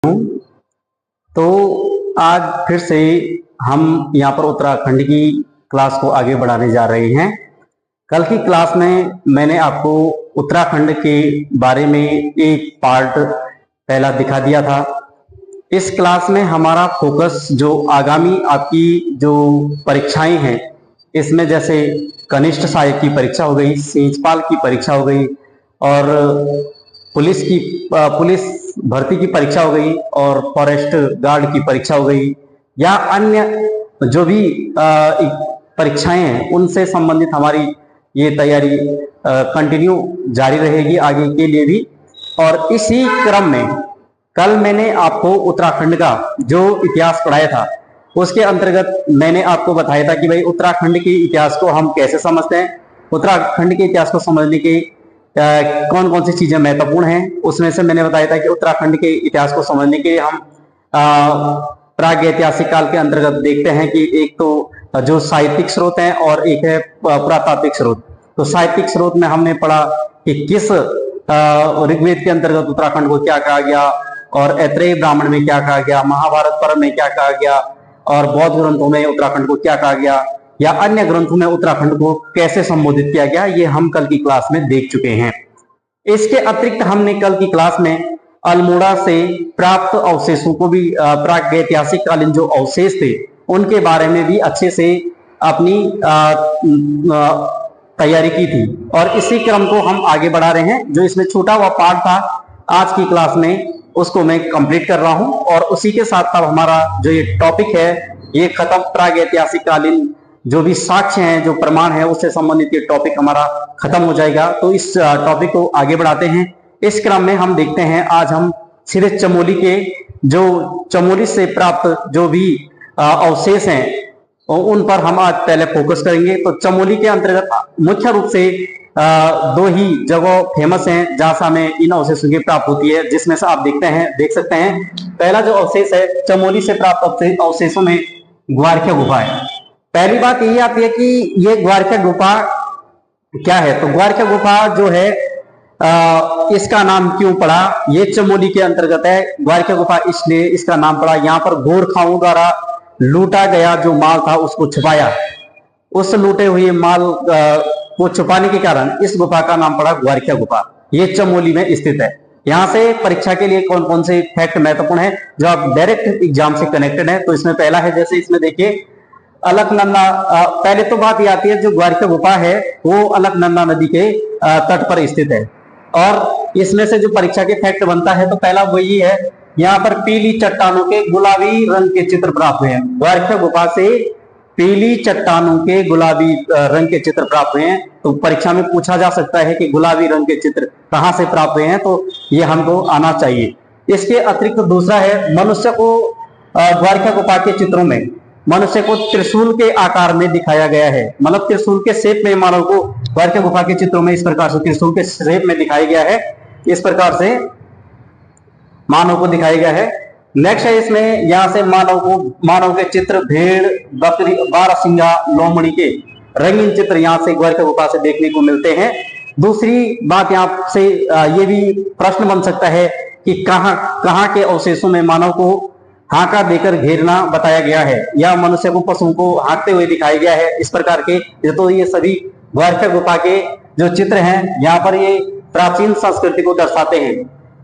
हूँ। तो आज फिर से हम यहाँ पर उत्तराखंड की क्लास को आगे बढ़ाने जा रहे हैं। कल की क्लास में मैंने आपको उत्तराखंड के बारे में एक पार्ट पहला दिखा दिया था। इस क्लास में हमारा फोकस जो आगामी आपकी जो परीक्षाएं हैं, इसमें जैसे कनिष्ठ सहायक की परीक्षा हो गई, सेजपाल की परीक्षा हो गई, और पुलिस भर्ती की परीक्षा हो गई, और फॉरेस्ट गार्ड की परीक्षा हो गई, या अन्य जो भी परीक्षाएं हैं उनसे संबंधित हमारी ये तैयारी कंटिन्यू जारी रहेगी आगे के लिए भी। और इसी क्रम में कल मैंने आपको उत्तराखंड का जो इतिहास पढ़ाया था, उसके अंतर्गत मैंने आपको बताया था कि भाई उत्तराखंड के इतिहास को हम कैसे समझते हैं, उत्तराखंड के इतिहास को समझने के कौन कौन सी चीजें महत्वपूर्ण हैं। उसमें से मैंने बताया था कि उत्तराखंड के इतिहास को समझने के लिए हम प्रागैतिहासिक काल के अंतर्गत देखते हैं कि एक तो जो साहित्यिक स्रोत है और एक है पुरातात्विक स्रोत। तो साहित्यिक स्रोत में हमने पढ़ा कि किस ऋग्वेद के अंतर्गत उत्तराखंड को क्या कहा गया, और ऐत्रेय ब्राह्मण में क्या कहा गया, महाभारत पर्व में क्या कहा गया, और बौद्ध ग्रंथों में उत्तराखंड को क्या कहा गया, या अन्य ग्रंथों में उत्तराखंड को कैसे संबोधित किया गया, ये हम कल की क्लास में देख चुके हैं। इसके अतिरिक्त हमने कल की क्लास में अल्मोड़ा से प्राप्त अवशेषों को भी, प्रागैतिहासिक कालीन जो अवशेष थे उनके बारे में भी अच्छे से अपनी तैयारी की थी। और इसी क्रम को हम आगे बढ़ा रहे हैं। जो इसमें छूटा हुआ पार्ट था आज की क्लास में, उसको मैं कंप्लीट कर रहा हूं, और उसी के साथ साथ हमारा जो ये टॉपिक है ये खत्म। प्रागैतिहासिक कालीन जो भी साक्ष्य हैं, जो प्रमाण है, उससे संबंधित ये टॉपिक हमारा खत्म हो जाएगा। तो इस टॉपिक को आगे बढ़ाते हैं। इस क्रम में हम देखते हैं, आज हम सीधे चमोली के चमोली से प्राप्त जो भी अवशेष हैं उन पर हम आज पहले फोकस करेंगे। तो चमोली के अंतर्गत मुख्य रूप से दो ही जगह फेमस हैं जहां से हमें इन अवशेषों की प्राप्त होती है, जिसमें से आप देख सकते हैं। पहला जो अवशेष है चमोली से प्राप्त अवशेषों में ग्वारखिया गुफा है। पहली बात यही आती है कि ये ग्वारखिया गुफा क्या है। तो ग्वारखिया गुफा जो है इसका नाम क्यों पड़ा, ये चमोली के अंतर्गत है। ग्वारखिया गुफा इसलिए इसका नाम पड़ा, यहाँ पर गोरखाओं द्वारा लूटा गया जो माल था उसको छुपाया। उस लूटे हुए माल को छुपाने के कारण इस गुफा का नाम पड़ा ग्वारखिया गुफा। ये चमोली में स्थित है। यहाँ से परीक्षा के लिए कौन कौन से फैक्ट महत्वपूर्ण है जो आप डायरेक्ट एग्जाम से कनेक्टेड है। तो इसमें पहला है, जैसे इसमें देखिए अलकनंदा, पहले तो बात ये आती है जो ग्वारखिया गुफा है वो अलकनंदा नदी के तट पर स्थित है। और इसमें से जो परीक्षा के फैक्ट बनता है तो पहला वही है, यहाँ पर पीली चट्टानों के गुलाबी रंग के चित्र प्राप्त हुए हैं। ग्वारखिया गुफा से पीली चट्टानों के गुलाबी रंग के चित्र प्राप्त हुए हैं। तो परीक्षा में पूछा जा सकता है कि गुलाबी रंग के चित्र कहाँ से प्राप्त हुए हैं, तो ये हमको आना चाहिए। इसके अतिरिक्त दूसरा है, मनुष्य को ग्वारखिया गुफा के चित्रों में मनुष्य को त्रिशूल के आकार में दिखाया गया है। मतलब त्रिशूल के शेप में मानव को ग्वारखिया गुफा के चित्रों में इस प्रकार से त्रिशूल के शेप में दिखाया गया है। इस प्रकार से मानव को दिखाया गया है। नेक्स्ट है, इसमें यहाँ से मानव के चित्र, भेड़, बकरी, बारहसिंगा, लोमड़ी के रंगीन चित्र यहाँ से ग्वारखिया गुफा से देखने को मिलते हैं। दूसरी बात यहाँ से ये भी प्रश्न बन सकता है कि कहाँ के अवशेषों में मानव को हांका देकर घेरना बताया गया है, या मनुष्य को पशुओं को हाँकते हुए दिखाया गया है। इस प्रकार के तो ये सभी ग्वारखिया गुफा के जो चित्र हैं यहाँ पर ये प्राचीन संस्कृति को दर्शाते हैं।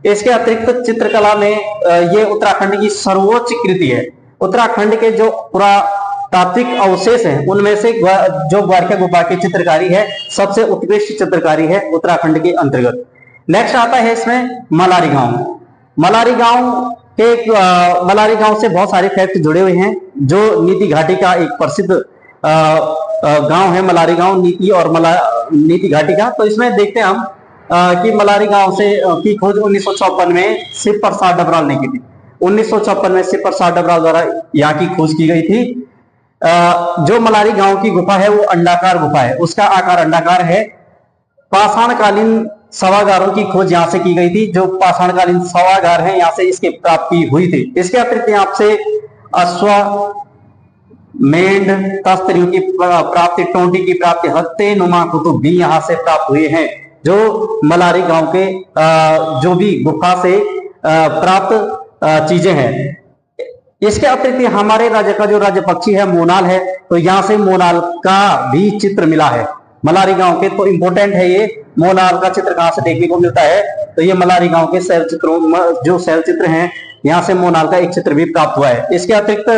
इसके अतिरिक्त चित्रकला में ये उत्तराखंड की सर्वोच्च कृति है। उत्तराखंड के जो पुरातात्विक अवशेष हैं उनमें से जो ग्वारखिया गुफा की चित्रकारी है सबसे उत्कृष्ट चित्रकारी है उत्तराखंड के अंतर्गत। नेक्स्ट आता है इसमें मलारी गांव। मलारी गांव से बहुत सारे फैक्ट जुड़े हुए हैं। जो नीति घाटी का एक प्रसिद्ध गांव है मलारी गांव, नीति घाटी का। तो इसमें देखते हैं हम कि मलारी गांव से की खोज 1954 में शिव प्रसाद डबराल ने की थी। 1956 में शिव प्रसाद डबराल द्वारा यहाँ की खोज की गई थी। जो मलारी गांव की गुफा है वो अंडाकार गुफा है, उसका आकार अंडाकार है। पाषाणकालीन शवागारों की खोज यहाँ से की गई थी। जो पाषाणकालीन शवागार हैं यहाँ से इसकी प्राप्ति हुई थी। इसके अतिरिक्त यहाँ से अश्व, मेंढ, तस्त्रियों की प्राप्ति, टोंटी की प्राप्ति, हत्ते नुमा कुतुब भी यहाँ से प्राप्त हुए हैं। जो मलारी गांव के जो भी गुफा से प्राप्त चीजें हैं। इसके अतिरिक्त हमारे राज्य का जो राज्य पक्षी है मोनाल है, तो यहाँ से मोनाल का भी चित्र मिला है मलारी गांव के। तो इंपॉर्टेंट है ये मोनाल का चित्र कहाँ से देखने को मिलता है, तो ये मलारी गांव के शैल चित्रों जो शैल चित्र हैं यहाँ से मोनाल का एक चित्र भी प्राप्त हुआ है। इसके अतिरिक्त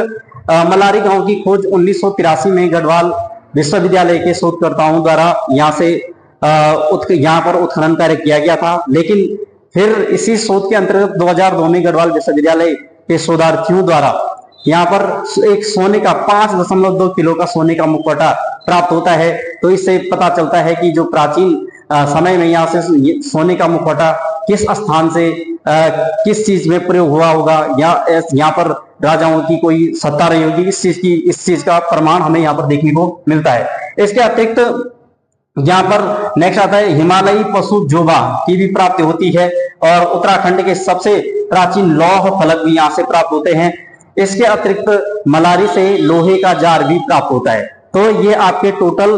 मलारी गांव की खोज 1983 में गढ़वाल विश्वविद्यालय के शोधकर्ताओं द्वारा यहाँ से यहाँ पर उत्खनन कार्य किया गया था। लेकिन फिर इसी शोध के अंतर्गत 2002 में गढ़वाल विश्वविद्यालय के शोधार्थियों द्वारा यहाँ पर एक सोने का 5.2 किलो का सोने का मुखौटा प्राप्त होता है। तो इससे पता चलता है कि जो प्राचीन समय में यहाँ से सोने का मुखौटा किस स्थान से किस चीज में प्रयोग हुआ होगा, या यहाँ पर राजाओं की कोई सत्ता रही होगी, इस चीज का प्रमाण हमें यहाँ पर देखने को मिलता है। इसके अतिरिक्त यहाँ पर नेक्स्ट आता है हिमालयी पशु जोबा की भी प्राप्ति होती है, और उत्तराखंड के सबसे प्राचीन लौह फलक भी यहाँ से प्राप्त होते हैं। इसके अतिरिक्त मलारी से लोहे का जार भी प्राप्त होता है। तो ये आपके टोटल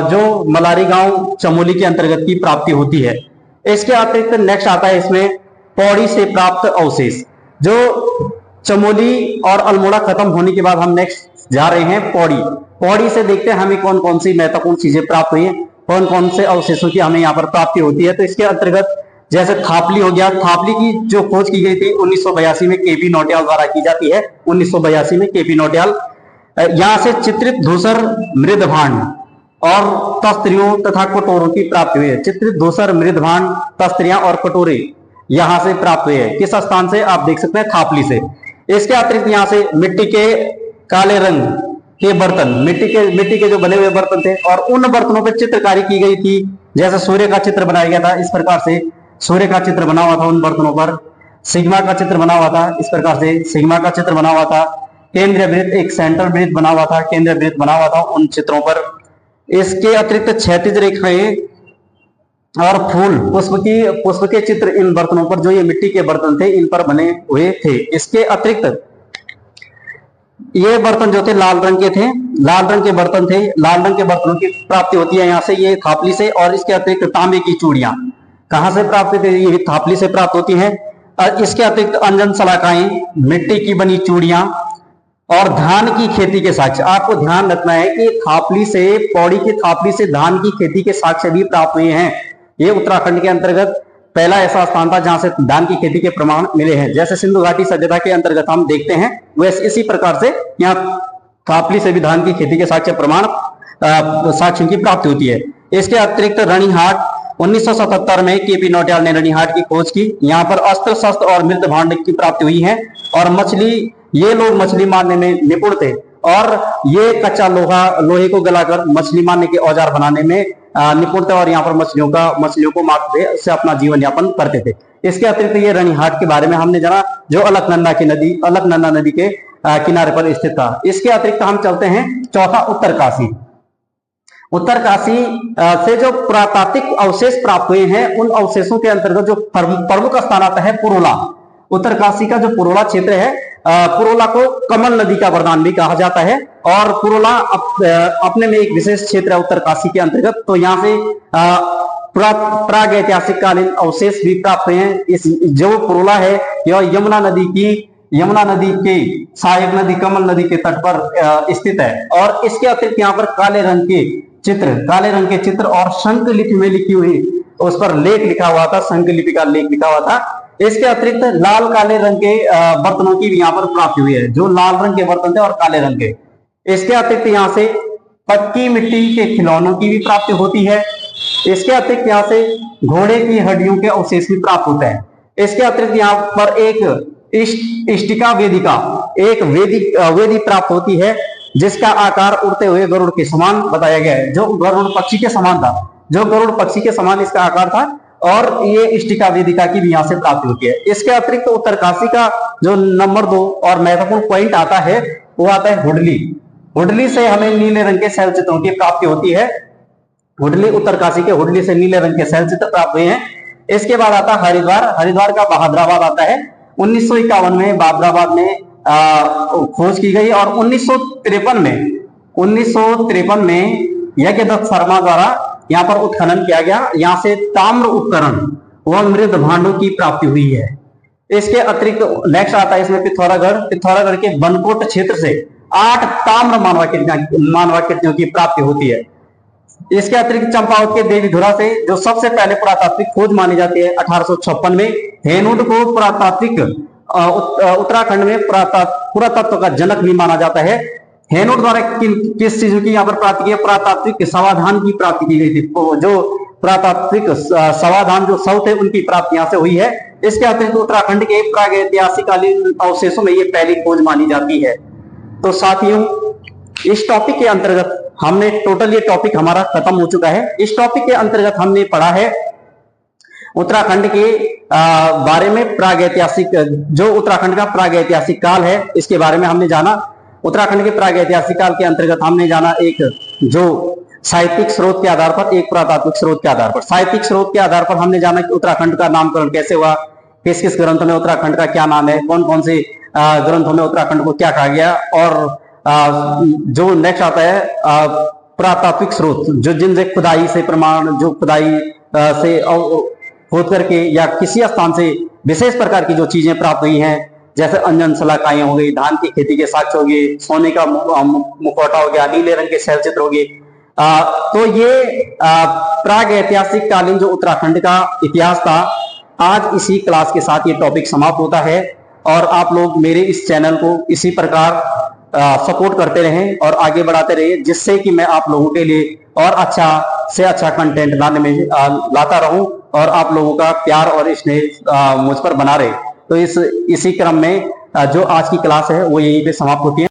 जो मलारी गांव चमोली के अंतर्गत की प्राप्ति होती है। इसके अतिरिक्त नेक्स्ट आता है इसमें पौड़ी से प्राप्त अवशेष। जो चमोली और अल्मोड़ा खत्म होने के बाद हम नेक्स्ट जा रहे हैं पौड़ी। पौड़ी से देखते हैं हमें कौन कौन सी महत्वपूर्ण चीजें प्राप्त हुई है, कौन कौन से अवशेषों की हमें यहाँ पर प्राप्ति होती है। तो इसके अंतर्गत जैसे थापली हो गया, थापली की जो खोज की गई थी 1982 में केपी नौटियाल द्वारा की जाती है। 1982 में केपी नौटियाल यहाँ से चित्रित धूसर मृदभांड और तस्त्रियों तथा कटोरों की प्राप्ति हुई है। चित्रित धूसर मृदभांड तस्त्रियां और कटोरे यहाँ से प्राप्त हुए हैं। किस स्थान से, आप देख सकते हैं थापली से। इसके अतिरिक्त यहाँ से मिट्टी के काले रंग के बर्तन, मिट्टी के जो बने हुए बर्तन थे, और उन बर्तनों पर चित्रकारी की गई थी। जैसे सूर्य का चित्र बनाया गया था, इस प्रकार से सूर्य का चित्र बना हुआ था उन बर्तनों पर। सिग्मा का चित्र बना हुआ था, इस प्रकार से सिग्मा का चित्र बना हुआ था। केंद्रीय वृत्त, एक सेंटर वृत्त बना हुआ था, केंद्रीय वृत्त बना हुआ था उन चित्रों पर। इसके अतिरिक्त क्षैतिज रेखाएं और फूल, पुष्प के चित्र इन बर्तनों पर, जो ये मिट्टी के बर्तन थे, इन पर बने हुए थे। इसके अतिरिक्त ये बर्तन जो थे लाल रंग के थे, लाल रंग के बर्तन थे। लाल रंग के बर्तनों की प्राप्ति होती है यहाँ से, ये थापली से। और इसके अतिरिक्त तांबे की चूड़ियां कहां से प्राप्त होती है, ये थापली से प्राप्त होती हैं। इसके अतिरिक्त अंजन सलाखाएं, मिट्टी की बनी चूड़ियां और धान की खेती के साक्ष्य। आपको ध्यान रखना है कि थापली से, पौड़ी की थापली से धान की खेती के साक्ष्य भी प्राप्त हुए हैं। ये उत्तराखंड के अंतर्गत पहला ऐसा स्थान था जहां से धान की खेती के प्रमाण मिले हैं। जैसे सिंधु घाटी सभ्यता के अंतर्गत हम देखते हैं, वैसे इसी प्रकार से यहाँ थापली से भी धान की खेती के साक्ष्य प्रमाण साक्ष्यों की प्राप्ति होती है। इसके अतिरिक्त रणीहाट, 1977 में केपी नौटियाल ने रणीहाट की खोज की। यहाँ पर अस्त्र शस्त्र और मृत भांड की प्राप्ति हुई है। और मछली, ये लोग मछली मारने में निपुण थे, और ये कच्चा लोहे को गलाकर मछली मारने के औजार बनाने में निपुण थे, और यहाँ पर मछलियों को मारते थे, उससे अपना जीवन यापन करते थे। इसके अतिरिक्त ये रणीहाट के बारे में हमने जाना, जो अलकनंदा नदी के किनारे पर स्थित था। इसके अतिरिक्त हम चलते हैं चौथा उत्तरकाशी। उत्तरकाशी से जो पुरातात्विक अवशेष प्राप्त हुए हैं, उन अवशेषों के अंतर्गत जो प्रमुख स्थान आता है पुरोला। उत्तरकाशी का जो पुरोला क्षेत्र है, पुरोला को कमल नदी का वरदान भी कहा जाता है। और पुरोला अपने में एक विशेष क्षेत्र है उत्तरकाशी के अंतर्गत। तो यहाँ से प्राग ऐतिहासिक कालीन अवशेष भी प्राप्त हुए हैं। इस जो पुरोला है, यह यमुना नदी के सहायक नदी कमल नदी के तट पर स्थित है। और इसके अतिरिक्त यहाँ पर काले रंग के चित्र और शंख लिपि में लिखी हुई, उस पर लेख लिखा हुआ था, शंख लिपि का लेख लिखा हुआ था। इसके अतिरिक्त लाल काले रंग के बर्तनों की भी यहाँ पर प्राप्ति हुई है, जो लाल रंग के बर्तन थे और काले रंग के। इसके अतिरिक्त यहाँ से पक्की मिट्टी के खिलौनों की भी प्राप्ति होती है। इसके अतिरिक्त यहाँ से घोड़े की हड्डियों के अवशेष भी प्राप्त होते हैं। इसके अतिरिक्त यहाँ पर एक इष्टिका वेदिका, एक वेदी प्राप्त होती है, जिसका आकार उड़ते हुए गरुड़ के समान बताया गया है, जो गरुड़ पक्षी के समान था, जो गरुड़ पक्षी के समान इसका आकार था। और ये इष्टिका वेदिका की भी यहाँ से प्राप्ति होती है। इसके अतिरिक्त उत्तरकाशी का जो नंबर 2 और महत्वपूर्ण पॉइंट आता है, वो आता है हुडली। हुडली से हमें नीले रंग के शैल चित्रों की प्राप्ति होती है। हुडली, उत्तरकाशी के हुडली से नीले रंग के शैल चित्र प्राप्त हुए हैं। इसके बाद आता है हरिद्वार का बहादराबाद आता है। 1951 में बहादराबाद में खोज की गई, और 1953 में यज्ञदत्त शर्मा द्वारा यहाँ पर उत्खनन किया गया। यहाँ से ताम्र उपकरण व मृद भांडों की प्राप्ति हुई है। इसके अतिरिक्त नेक्स्ट आता है इसमें पिथौरागढ़ के बनकोट क्षेत्र से 8 ताम्र मानवाकृतियों की प्राप्ति होती है। इसके अतिरिक्त चंपावत के देवीधुरा से जो सबसे पहले पुरातात्विक खोज मानी जाती है 1856 में, हेनूड को पुरातात्विक उत्तराखंड में पुरातत्व का जनक भी माना जाता है। हेनूड द्वारा किस चीज की यहाँ पर प्राप्ति की, पुरातात्विक समाधान की प्राप्ति की गई थी। जो पुरातात्विक समाधान जो शव थे उनकी प्राप्ति यहाँ से हुई है। इसके अतिरिक्त उत्तराखंड के प्रागैतिहासिककालीन अवशेषों में ये पहली खोज मानी जाती है। तो साथियों, इस टॉपिक के अंतर्गत हमने टोटल ये टॉपिक हमारा खत्म हो चुका है। इस टॉपिक के अंतर्गत हमने पढ़ा है उत्तराखंड के बारे में, प्रागैतिहासिक जो उत्तराखंड का प्रागैतिहासिक काल है इसके बारे में हमने जाना। उत्तराखंड के प्रागैतिहासिक काल के अंतर्गत हमने जाना एक जो साहित्यिक स्रोत के आधार पर, एक पुरातात्विक स्रोत के आधार पर। साहित्यिक स्रोत के आधार पर हमने जाना कि उत्तराखंड का नामकरण कैसे हुआ, किस किस ग्रंथों में उत्तराखंड का क्या नाम है, कौन कौन से ग्रंथों में उत्तराखंड को क्या कहा गया। और जो नेक्स्ट आता है पुरातात्विक स्रोत, जो जिनसे खुदाई से प्रमाण, जो खुदाई से खोद करके या किसी स्थान से विशेष प्रकार की जो चीजें प्राप्त हुई हैं, जैसे अंजन सलाखाएं हो गई, धान की खेती के साक्ष्य हो गए, सोने का मुखौटा हो गया, नीले रंग के शैलचित्र हो गए। तो ये प्राग ऐतिहासिक कालीन जो उत्तराखंड का इतिहास था। आज इसी क्लास के साथ ये टॉपिक समाप्त होता है और आप लोग मेरे इस चैनल को इसी प्रकार सपोर्ट करते रहें और आगे बढ़ाते रहिए, जिससे कि मैं आप लोगों के लिए और अच्छा से अच्छा कंटेंट लाने में लाता रहूं और आप लोगों का प्यार और स्नेह मुझ पर बना रहे। तो इसी क्रम में जो आज की क्लास है वो यहीं पे समाप्त होती है।